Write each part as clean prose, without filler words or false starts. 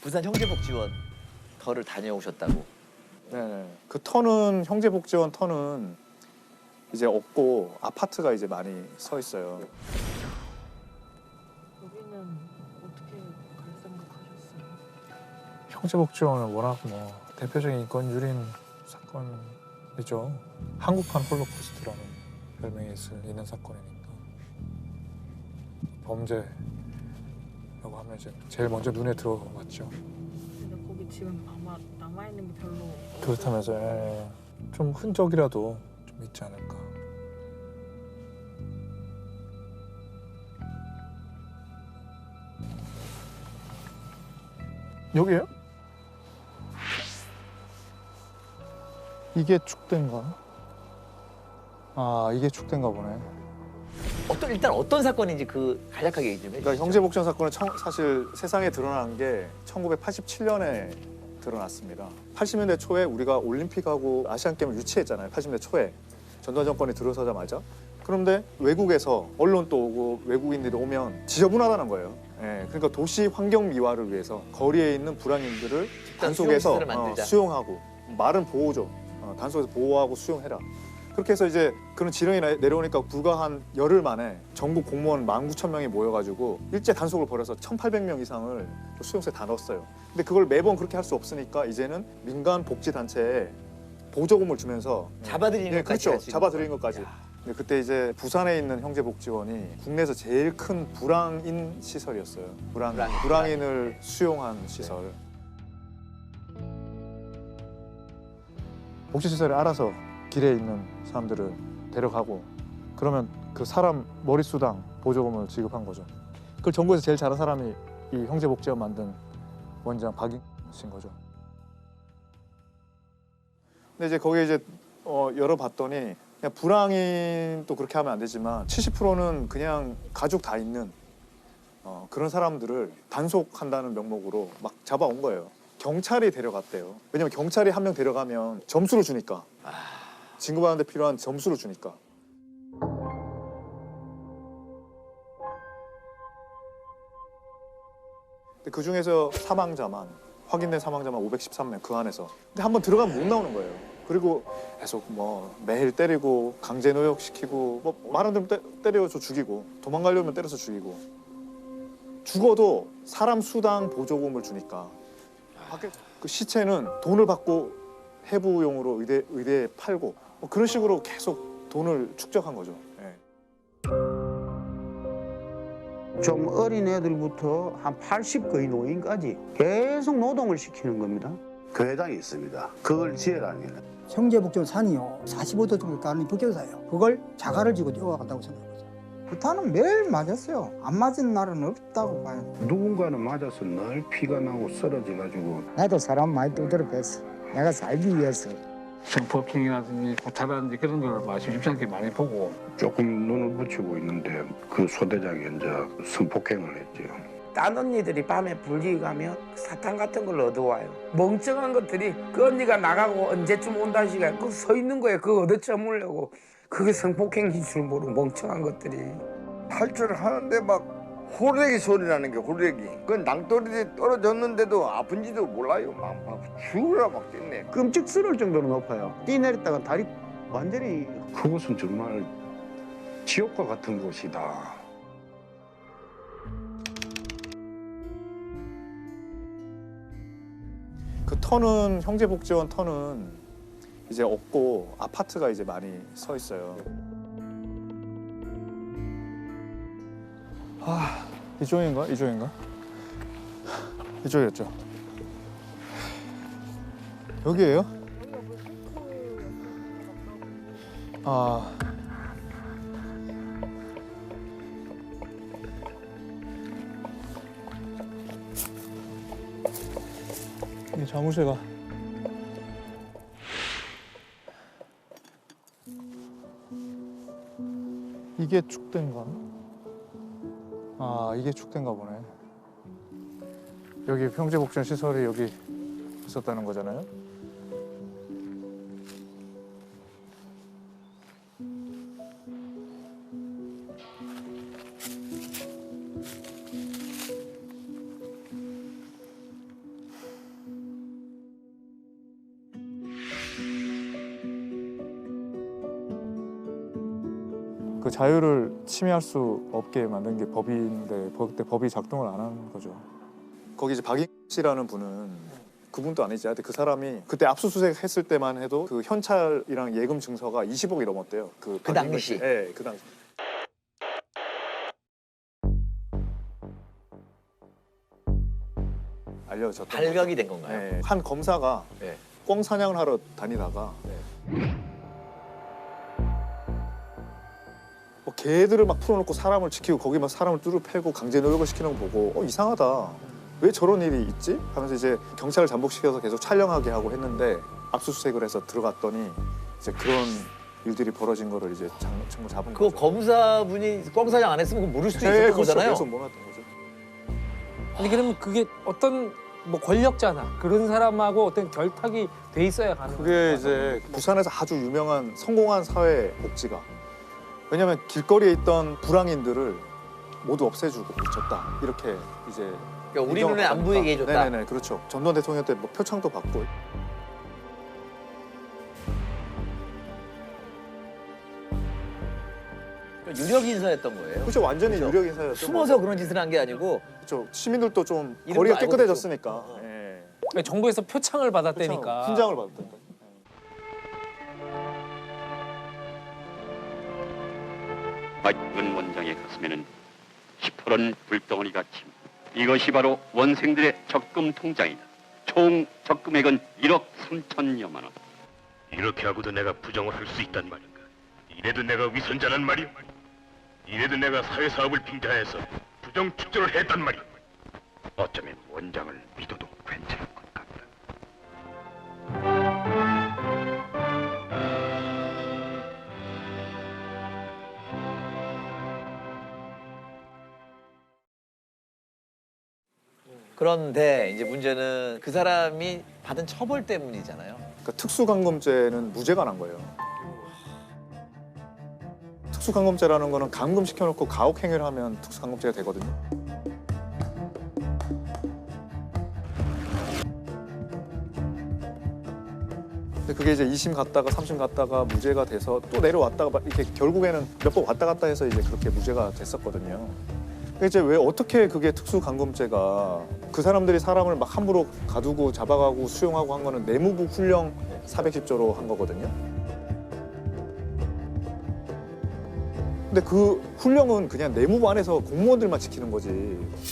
부산 형제복지원 터를 다녀오셨다고. 네. 그 터는 형제복지원 터는 이제 없고 아파트가 이제 많이 서 있어요. 여기는 어떻게 갈 생각하셨어요? 형제복지원은 워낙 뭐 대표적인 인권 유린 사건이죠. 한국판 홀로코스트라는 별명이 있는 사건이니까 범죄라고 하면 이제 제일 먼저 눈에 들어왔죠. 근데 거기 지금 아마 남아있는 게 별로 그렇다면서 좀 흔적이라도 좀 있지 않을까. 여기에요? 이게 축대인가? 아, 이게 축대인가 보네. 일단 어떤 사건인지 그 간략하게 얘기 좀 해주시죠. 그러니까 형제복지원 사건은 사실 세상에 드러난 게 1987년에 드러났습니다. 80년대 초에 우리가 올림픽하고 아시안게임을 유치했잖아요. 80년대 초에 전두환 정권이 들어서자마자. 그런데 외국에서 언론 또 오고 외국인들이 오면 지저분하다는 거예요. 그러니까 도시 환경 미화를 위해서 거리에 있는 불황인들을 단속에서 수용시설을 만들자. 수용하고 말은 보호죠. 단속에서 보호하고 수용해라. 그렇게 해서 이제 그런 지령이 내려오니까 불과 한 열흘 만에 전국 공무원 19,000명이 모여가지고 일제 단속을 벌여서 1,800명 이상을 수용소에 다 넣었어요. 근데 그걸 매번 그렇게 할 수 없으니까 이제는 민간 복지 단체에 보조금을 주면서 잡아들이는 것까지 그렇죠. 할수 있는 잡아들이는 거. 것까지. 야. 근데 그때 이제 부산에 있는 형제복지원이 국내에서 제일 큰 불황인 시설이었어요. 불황인을 수용한 시설. 복지시설에 알아서 길에 있는 사람들을 데려가고 그러면 그 사람 머릿수당 보조금을 지급한 거죠. 그걸 전국에서 제일 잘한 사람이 이 형제복지원 만든 원장 박인신 거죠. 근데 이제 거기에 이제 열어봤더니 그냥 불황인도 그렇게 하면 안 되지만 70%는 그냥 가족 다 있는 그런 사람들을 단속한다는 명목으로 막 잡아온 거예요. 경찰이 데려갔대요. 왜냐면 경찰이 한 명 데려가면 점수를 주니까. 진급하는 데 필요한 점수를 주니까. 근데 그 중에서 확인된 사망자만 513명 그 안에서. 근데 한번 들어가면 못 나오는 거예요. 그리고 계속 뭐 매일 때리고 강제 노역시키고 뭐 말 안 들으면 때려서 죽이고 도망가려면 때려서 죽이고 죽어도 사람 수당 보조금을 주니까 밖에 그 시체는 돈을 받고 해부용으로 의대에 팔고 뭐 그런 식으로 계속 돈을 축적한 거죠. 좀 어린 애들부터 한 80 거의 노인까지 계속 노동을 시키는 겁니다. 그 회당이 있습니다. 그걸 지으라는 형제복지원 산이요 45도 정도 가는 벽격사예요. 그걸 자갈을 지고 뛰어간다고 생각합니다. 구타는 매일 맞았어요. 안 맞은 날은 없다고 봐요. 누군가는 맞아서 늘 피가 나고 쓰러져가지고 나도 사람 많이 두드려 뵀어. 내가 살기 위해서. 성폭행이라든지 구타라든지 그런 걸 심심찮게 많이 보고 조금 눈을 붙이고 있는데 그 소대장이 이제 성폭행을 했죠. 딴 언니들이 밤에 불리고 가면 사탕 같은 걸 얻어와요. 멍청한 것들이 그 언니가 나가고 언제쯤 온다 시간 그 서 있는 거예요. 그거 얻어 처물려고. 그게 성폭행인 줄 모르고 멍청한 것들이. 할 줄 하는데 막 호래기 소리 나는 게 호래기. 그 낭떠러지 떨어졌는데도 아픈지도 몰라요. 막 죽으라 막 뛰네. 끔찍스러울 정도로 높아요. 뛰내렸다가 다리 완전히 그곳은 정말 지옥과 같은 곳이다. 그 터는 형제복지원 터는 이제 없고 아파트가 이제 많이 서 있어요. 이쪽인가? 이쪽이었죠. 여기예요? 이 사무실가. 이게 축대인가? 이게 축대인가 보네. 여기 형제복지원 시설이 여기 있었다는 거잖아요. 그 자유를 침해할 수 없게 만든 게 법인데 그때 법이 작동을 안 하는 거죠. 거기 이제 박인 씨라는 분은 그분도 아니지. 하여튼 그 사람이 그때 압수수색 했을 때만 해도 그 현찰이랑 예금 증서가 20억이 넘었대요. 그 박인근 당시? 씨. 네, 그 당시. 알려졌던 발각이 된 건가요? 네, 한 검사가 네. 꿩 사냥을 하러 다니다가 뭐 개들을 막 풀어놓고 사람을 지키고 거기 막 사람을 뚜루 패고 강제 노역을 시키는 거 보고 이상하다. 왜 저런 일이 있지? 하면서 이제 경찰을 잠복시켜서 계속 촬영하게 하고 했는데 압수수색을 해서 들어갔더니 이제 그런 일들이 벌어진 거를 이제 정말 잡은 그거 거죠. 검사분이 꿩사냥 안 했으면 그거 모를 수도 네, 있었던 그렇죠. 거잖아요. 계속 몰랐던 거죠. 아니 그러면 그게 어떤 뭐 권력자나 그런 사람하고 어떤 결탁이 돼 있어야 가는 그게 이제 부산에서 아주 유명한 성공한 사회 복지가 왜냐하면 길거리에 있던 불황인들을 모두 없애주고 줬다 이렇게 이제 그러니까 우리 눈에 안 보이게 해줬다. 네네네 그렇죠. 전두환 대통령 때 뭐 표창도 받고. 유력 인사였던 거예요. 그렇죠. 완전히 그렇죠. 유력 인사였죠. 숨어서 그런 짓을 한 게 아니고. 그렇죠. 시민들도 좀 이름도 거리가 알고 깨끗해졌으니까. 예. 정부에서 표창을 받았다니까. 훈장을 받았다니까. 박근 원장의 가슴에는 시퍼런 불덩어리가 침. 이것이 바로 원생들의 적금 통장이다. 총 적금액은 1억 3천여만 원. 이렇게 하고도 내가 부정을 할 수 있단 말인가? 이래도 내가 위선자란 말이오? 이래도 내가 사회사업을 빙자해서 부정 축조를 했단 말이오? 어쩌면 원장을 믿어도 괜찮을 것 같다. 그런데 이제 문제는 그 사람이 받은 처벌 때문이잖아요. 그러니까 특수감금죄는 무죄가 난 거예요. 특수감금죄라는 거는 감금시켜놓고 가혹행위를 하면 특수감금죄가 되거든요. 근데 그게 이제 2심 갔다가 3심 갔다가 무죄가 돼서 또 내려왔다가 막 이렇게 결국에는 몇 번 왔다 갔다 해서 이제 그렇게 무죄가 됐었거든요. 근데 이제 왜 어떻게 그게 특수감금죄가 그 사람들이 사람을 막 함부로 가두고 잡아가고 수용하고 한 거는 내무부 훈령 410조로 한 거거든요. 근데 그 훈령은 그냥 내무부 안에서 공무원들만 지키는 거지.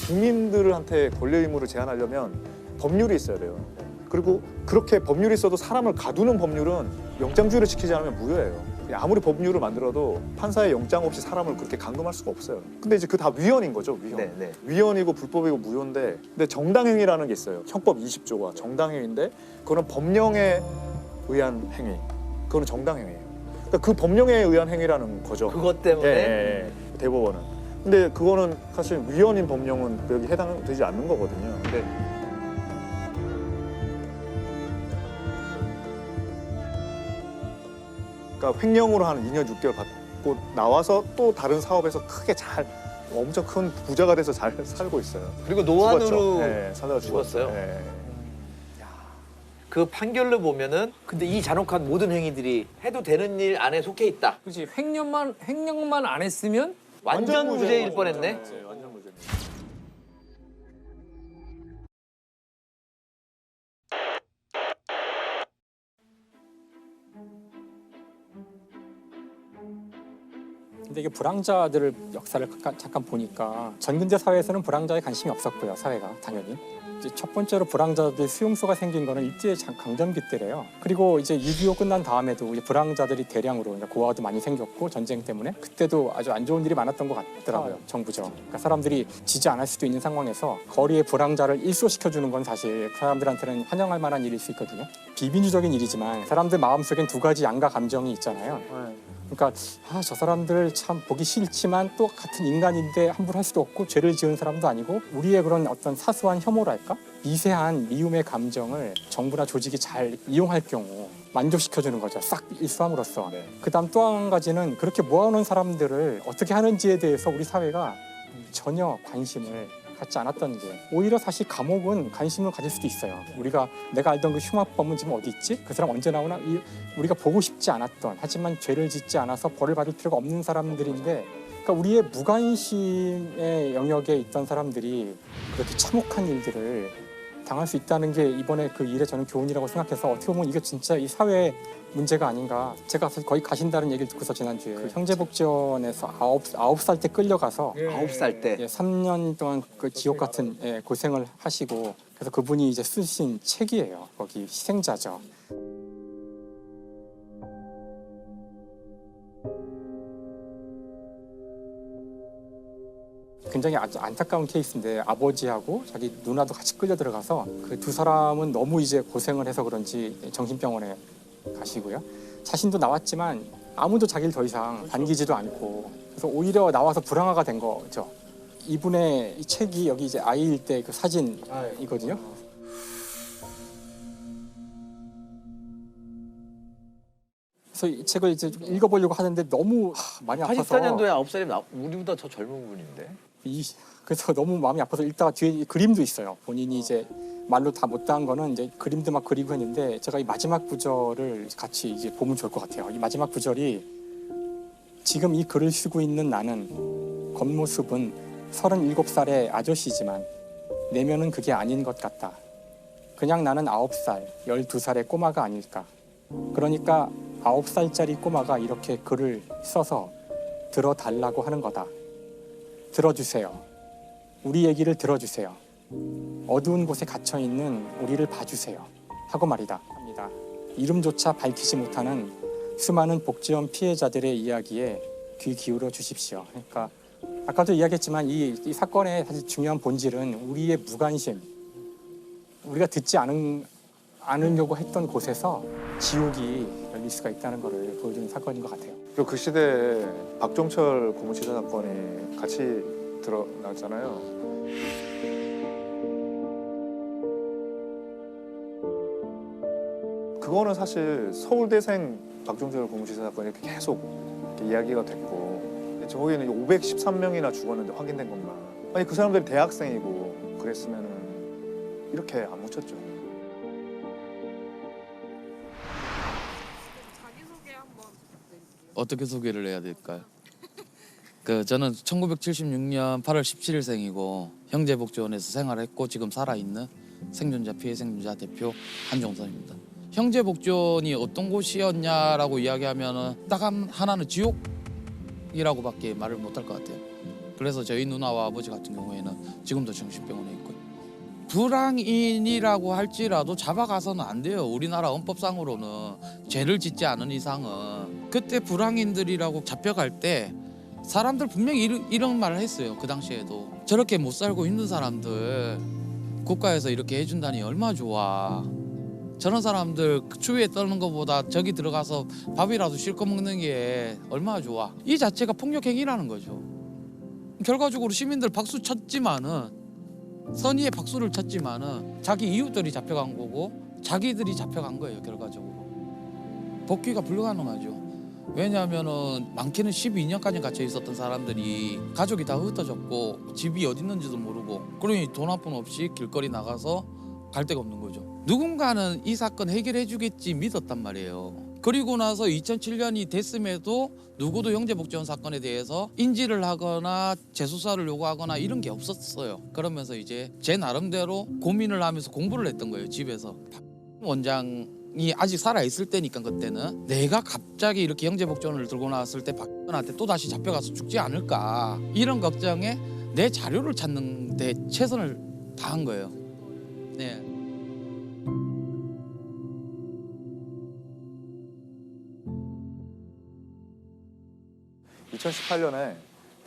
국민들한테 권리 의무를 제한하려면 법률이 있어야 돼요. 그리고 그렇게 법률이 있어도 사람을 가두는 법률은 영장주의를 지키지 않으면 무효예요. 아무리 법률을 만들어도 판사의 영장 없이 사람을 그렇게 감금할 수가 없어요. 근데 이제 그 다 위헌인 거죠, 위헌. 네, 네. 위헌이고 불법이고 무효인데 근데 정당행위라는 게 있어요. 형법 20조가 정당행위인데 그거는 법령에 의한 행위. 그거는 정당행위예요. 그러니까 그 법령에 의한 행위라는 거죠. 그것 때문에? 예, 대법원은. 근데 그거는 사실 위헌인 법령은 여기 해당되지 않는 거거든요. 근데 그러니까 횡령으로 한 2년 6개월 받고 나와서 또 다른 사업에서 크게 잘 엄청 큰 부자가 돼서 잘 살고 있어요. 그리고 노안으로 죽었죠. 네, 살다가 죽었어요. 네. 그 판결로 보면은 근데 이 잔혹한 모든 행위들이 해도 되는 일 안에 속해 있다. 그렇지. 횡령만 안 했으면 완전 무죄일 뻔했네. 네, 완전 무죄. 근데 이게 불황자들을 역사를 잠깐 보니까 전근대 사회에서는 불황자에 관심이 없었고요, 사회가 당연히. 이제 첫 번째로 불황자들 수용소가 생긴 거는 일제 강점기 때래요. 그리고 이제 6.25 끝난 다음에도 이제 불황자들이 대량으로 고아도 많이 생겼고 전쟁 때문에 그때도 아주 안 좋은 일이 많았던 것 같더라고요, 정부죠. 그러니까 사람들이 지지 않을 수도 있는 상황에서 거리에 불황자를 일소시켜주는 건 사실 사람들한테는 환영할 만한 일일 수 있거든요. 비민주적인 일이지만 사람들 마음속엔 두 가지 양가 감정이 있잖아요. 그러니까 저 사람들 참 보기 싫지만 또 같은 인간인데 함부로 할 수도 없고 죄를 지은 사람도 아니고 우리의 그런 어떤 사소한 혐오랄까? 미세한 미움의 감정을 정부나 조직이 잘 이용할 경우 만족시켜주는 거죠. 싹 일수함으로써. 그다음 또 한 가지는 그렇게 모아놓은 사람들을 어떻게 하는지에 대해서 우리 사회가 전혀 관심을 갖지 않았던 게 오히려 사실 감옥은 관심을 가질 수도 있어요. 내가 알던 그 흉악범은 지금 어디 있지? 그 사람 언제 나오나? 우리가 보고 싶지 않았던 하지만 죄를 짓지 않아서 벌을 받을 필요가 없는 사람들인데 그러니까 우리의 무관심의 영역에 있던 사람들이 그렇게 참혹한 일들을 당할 수 있다는 게 이번에 그 일에 저는 교훈이라고 생각해서 어떻게 보면 이게 진짜 이 사회의 문제가 아닌가. 제가 거의 가신다는 얘기를 듣고서 지난주에 그 형제복지원에서 9살 때 끌려가서 9살 때 3년 동안 그 지옥 같은 고생을 하시고 그래서 그분이 이제 쓰신 책이에요. 거기 희생자죠. 굉장히 아주 안타까운 케이스인데 아버지하고 자기 누나도 같이 끌려 들어가서 그 두 사람은 너무 이제 고생을 해서 그런지 정신병원에 가시고요. 자신도 나왔지만 아무도 자기를 더 이상 반기지도 않고 그래서 오히려 나와서 불황아가 된 거죠. 이분의 이 책이 여기 이제 아이일 때 그 사진이거든요. 그래서 이 책을 이제 읽어보려고 하는데 너무 많이 아파서 84년도에 9살이면 우리보다 더 젊은 분인데 그래서 너무 마음이 아파서 읽다가 뒤에 그림도 있어요. 본인이 이제 말로 다 못다한 거는 이제 그림도 막 그리고 했는데 제가 이 마지막 구절을 같이 이제 보면 좋을 것 같아요. 이 마지막 구절이 지금 이 글을 쓰고 있는 나는 겉모습은 37살의 아저씨지만 내면은 그게 아닌 것 같다. 그냥 나는 9살, 12살의 꼬마가 아닐까. 그러니까 9살짜리 꼬마가 이렇게 글을 써서 들어달라고 하는 거다. 들어주세요. 우리 얘기를 들어주세요. 어두운 곳에 갇혀있는 우리를 봐주세요. 하고 말이다. 합니다. 이름조차 밝히지 못하는 수많은 복지원 피해자들의 이야기에 귀 기울여 주십시오. 그러니까 아까도 이야기했지만 이 사건의 사실 중요한 본질은 우리의 무관심, 우리가 듣지 않으려고 했던 곳에서 지옥이 열릴 수가 있다는 것을 보여주는 사건인 것 같아요. 그리고 그 시대에 박종철 고문치사 사건이 같이 드러났잖아요. 그거는 사실 서울대생 박종철 고문치사 사건이 이렇게 계속 이렇게 이야기가 됐고 저기는 513명이나 죽었는데 확인된 것만. 아니 그 사람들이 대학생이고 그랬으면은 이렇게 안 묻혔죠. 어떻게 소개를 해야 될까요? 저는 1976년 8월 17일생이고 형제복지원에서 생활했고 지금 살아있는 생존자 피해 생존자 대표 한종선입니다. 형제복지원이 어떤 곳이었냐라고 이야기하면은 딱 하나는 지옥이라고밖에 말을 못할 것 같아요. 그래서 저희 누나와 아버지 같은 경우에는 지금도 정신병원에 있고요. 불황인이라고 할지라도 잡아가서는 안 돼요. 우리나라 헌법상으로는 죄를 짓지 않은 이상은. 그때 불황인들이라고 잡혀갈 때 사람들 분명히 이런 말을 했어요. 그 당시에도 저렇게 못 살고 있는 사람들 국가에서 이렇게 해준다니 얼마나 좋아. 저런 사람들 추위에 떠는 것보다 저기 들어가서 밥이라도 실컷 먹는 게 얼마나 좋아. 이 자체가 폭력행위라는 거죠. 결과적으로 시민들 박수 쳤지만은 선의의 박수를 쳤지만은 자기 이웃들이 잡혀간 거고 자기들이 잡혀간 거예요. 결과적으로 복귀가 불가능하죠. 왜냐하면은 많게는 12년까지 갇혀 있었던 사람들이 가족이 다 흩어졌고 집이 어디 있는지도 모르고 그러니 돈 한 푼 없이 길거리 나가서 갈 데가 없는 거죠. 누군가는 이 사건 해결해 주겠지 믿었단 말이에요. 그리고 나서 2007년이 됐음에도 누구도 형제복지원 사건에 대해서 인지를 하거나 재수사를 요구하거나 이런 게 없었어요. 그러면서 이제 제 나름대로 고민을 하면서 공부를 했던 거예요. 집에서. 원장이 아직 살아있을 때니까 그때는 내가 갑자기 이렇게 형제복지원을 들고 나왔을 때 박근혜한테 또다시 잡혀가서 죽지 않을까 이런 걱정에 내 자료를 찾는 데 최선을 다한 거예요. 네. (2018년에)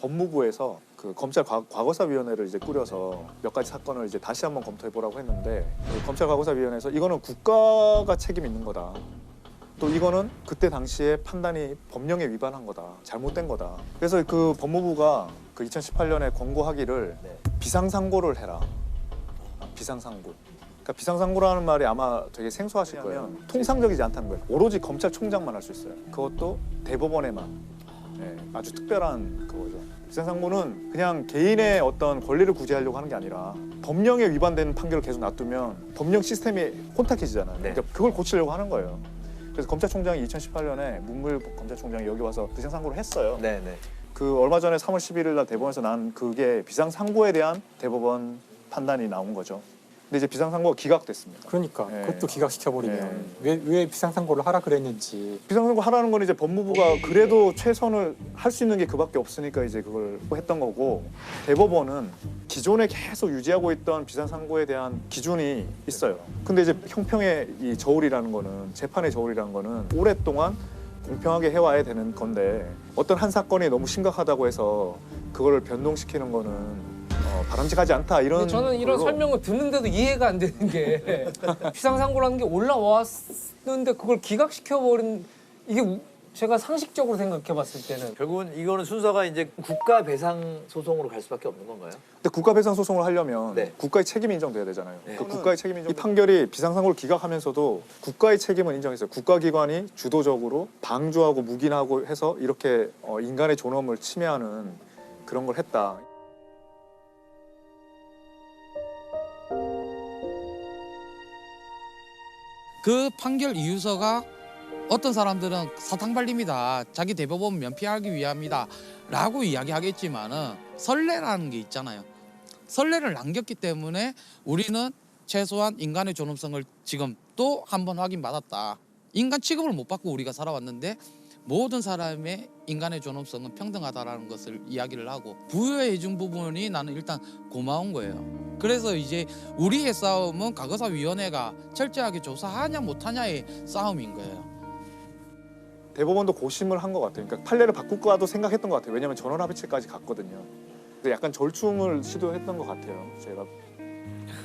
법무부에서 그 검찰 과거사위원회를 이제 꾸려서 몇 가지 사건을 이제 다시 한번 검토해 보라고 했는데 그 검찰 과거사위원회에서 이거는 국가가 책임 있는 거다. 또 이거는 그때 당시에 판단이 법령에 위반한 거다. 잘못된 거다. 그래서 그 법무부가 그 2018년에 권고하기를 비상상고를 해라. 비상상고. 그러니까 비상상고라는 말이 아마 되게 생소하실 거예요. 통상적이지 않다는 거예요. 오로지 검찰총장만 할 수 있어요. 그것도 대법원에만. 네, 아주 특별한 그거죠. 비상상고는 그냥 개인의 어떤 권리를 구제하려고 하는 게 아니라 법령에 위반되는 판결을 계속 놔두면 법령 시스템이 혼탁해지잖아요. 네. 그러니까 그걸 고치려고 하는 거예요. 그래서 검찰총장이 2018년에 문무일 검찰총장이 여기 와서 비상상고를 했어요. 네네. 그 얼마 전에 3월 11일 날 대법원에서 난 그게 비상상고에 대한 대법원 판단이 나온 거죠. 근데 이제 비상상고가 기각됐습니다. 그러니까 예. 그것도 기각시켜버리면 왜 비상상고를 하라 그랬는지. 비상상고 하라는 건 이제 법무부가 그래도 최선을 할 수 있는 게 그밖에 없으니까 이제 그걸 했던 거고, 대법원은 기존에 계속 유지하고 있던 비상상고에 대한 기준이 있어요. 근데 이제 형평의 이 저울이라는 거는, 재판의 저울이라는 거는 오랫동안 공평하게 해와야 되는 건데, 어떤 한 사건이 너무 심각하다고 해서 그거를 변동시키는 거는 바람직하지 않다, 이런. 근데 저는 이런 걸로. 설명을 듣는데도 이해가 안 되는 게 비상상고라는 게 올라왔는데 그걸 기각시켜버린, 이게 제가 상식적으로 생각해봤을 때는 결국은 이거는 순서가 이제 국가 배상 소송으로 갈 수밖에 없는 건가요? 근데 국가 배상 소송을 하려면 네. 국가의 책임이 인정돼야 되잖아요. 네. 그 국가의 책임 인정. 이 판결이 비상상고를 기각하면서도 국가의 책임은 인정했어요. 국가기관이 주도적으로 방조하고 묵인하고 해서 이렇게 인간의 존엄을 침해하는 그런 걸 했다. 그 판결 이유서가 어떤 사람들은 사탕 발림이다, 자기 대법원 면피하기 위함이다 라고 이야기하겠지만은 선례라는 게 있잖아요. 선례를 남겼기 때문에 우리는 최소한 인간의 존엄성을 지금 또 한 번 확인받았다. 인간 취급을 못 받고 우리가 살아왔는데 모든 사람의 인간의 존엄성은 평등하다라는 것을 이야기를 하고 부여해준 부분이 나는 일단 고마운 거예요. 그래서 이제 우리의 싸움은 과거사위원회가 철저하게 조사하냐 못하냐의 싸움인 거예요. 대법원도 고심을 한 것 같아요. 그러니까 판례를 바꿀까도 생각했던 것 같아요. 왜냐하면 전원합의체까지 갔거든요. 근데 약간 절충을 시도했던 것 같아요. 제가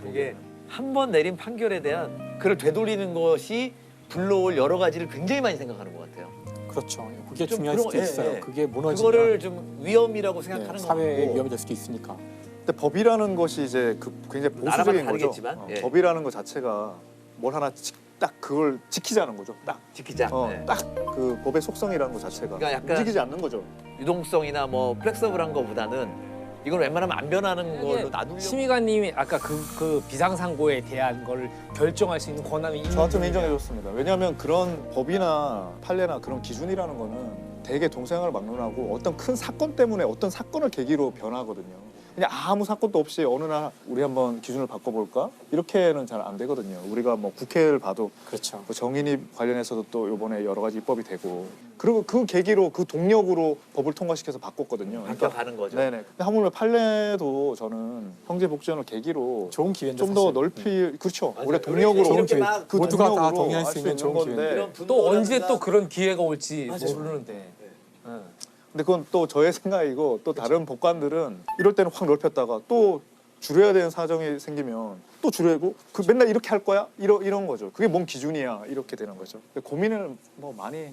이게 한 번 내린 판결에 대한 그를 되돌리는 것이 불러올 여러 가지를 굉장히 많이 생각하는 것 같아요. 그렇죠. 그게 좀 중요할 그런- 수도 있어요. 예, 예. 그게 무너지면 그거를 좀 위험이라고 생각하는 거 사회에 같고. 위험이 될 수도 있으니까. 근데 법이라는 것이 이제 굉장히 나라마다 보수적인 거죠. 다르겠지만, 예. 법이라는 것 자체가 뭘 하나 딱 그걸 지키자는 거죠. 딱 지키자. 네. 딱 그 법의 속성이라는 것 자체가 그러니까 약간 움직이지 않는 거죠. 유동성이나 뭐 플렉서블한 거보다는 이건 웬만하면 안 변하는 걸로 놔두려고. 심의관님이 아까 그 비상상고에 대한 걸 결정할 수 있는 권한이 있는 저한테는 인정해줬습니다. 왜냐하면 그런 법이나 판례나 그런 기준이라는 거는 대개 동생을 막론하고 어떤 큰 사건 때문에 어떤 사건을 계기로 변하거든요. 그냥 아무 사건도 없이 어느 날 우리 한번 기준을 바꿔볼까? 이렇게는 잘 안 되거든요. 우리가 뭐 국회를 봐도 그렇죠. 뭐 정인입 관련해서도 또 이번에 여러 가지 입법이 되고, 그리고 그 계기로 그 동력으로 법을 통과시켜서 바꿨거든요. 바뀌어가는 거죠. 네네. 근데 하물며 판례도 저는 형제 복지원을 계기로 좋은 기회인데 좀 더 넓히, 그렇죠. 맞아요. 우리가 동력으로 이렇게 막 그 모두가 다 동력으로 동의할 할 수 있는 좋은 건데, 또 언제 또 그런 기회가 올지 맞아요. 모르는데. 근데 그건 또 저의 생각이고, 또 다른 법관들은 이럴 때는 확 넓혔다가 또 줄여야 되는 사정이 생기면 또 줄이고, 그 맨날 이렇게 할 거야? 이런 거죠. 그게 뭔 기준이야? 이렇게 되는 거죠. 근데 고민을 뭐 많이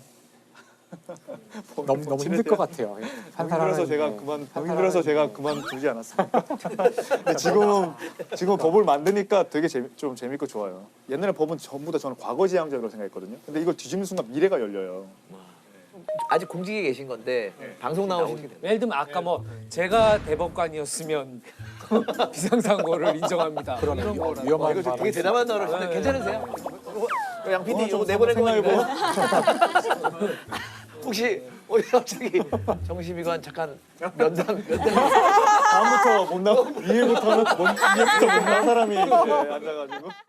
너무 힘들 것 같아요. 힘들어서 제가 그만두지 않았습니까? 근데 지금 법을 만드니까 되게 좀 재밌고 좋아요. 옛날에 법은 전부 다 저는 과거지향적으로 생각했거든요. 근데 이걸 뒤집는 순간 미래가 열려요. 아직 공직에 계신 건데 방송 나오시게 되면 예를 들면 아까 뭐 제가 대법관이었으면 비상상고를 인정합니다. 그러네. 이런 거라. 위험한 이거 발언. 되게 대담한 나라신데 네. 괜찮으세요? 양 PD 이거 좀 내보낼 생각해보고. 거니까요. 혹시 우리 갑자기 정심이관 잠깐 면담 다음부터 못 나가. 이해부터는 못 나간 사람이 이렇게 앉아가지고.